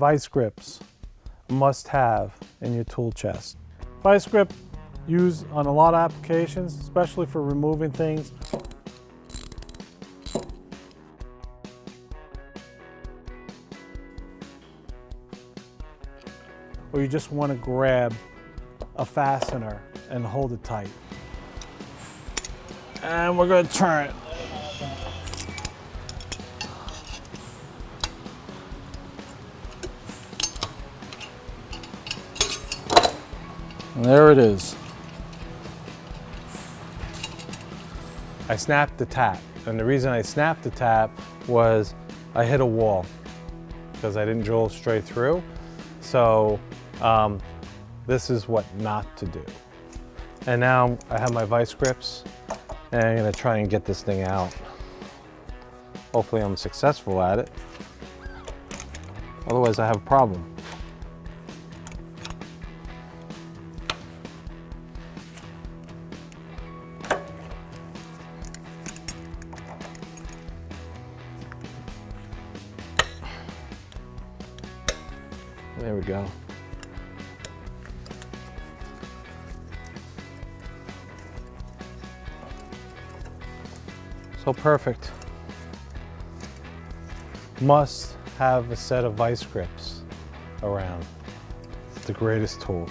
Vice grips, must have in your tool chest. Vice grip used on a lot of applications, especially for removing things. Or you just want to grab a fastener and hold it tight. And we're going to turn it. And there it is. I snapped the tap, and the reason I snapped the tap was I hit a wall because I didn't drill straight through. So this is what not to do. And now I have my vice grips, and I'm gonna try and get this thing out. Hopefully I'm successful at it. Otherwise I have a problem. There we go. So perfect. Must have a set of vice grips around. It's the greatest tool.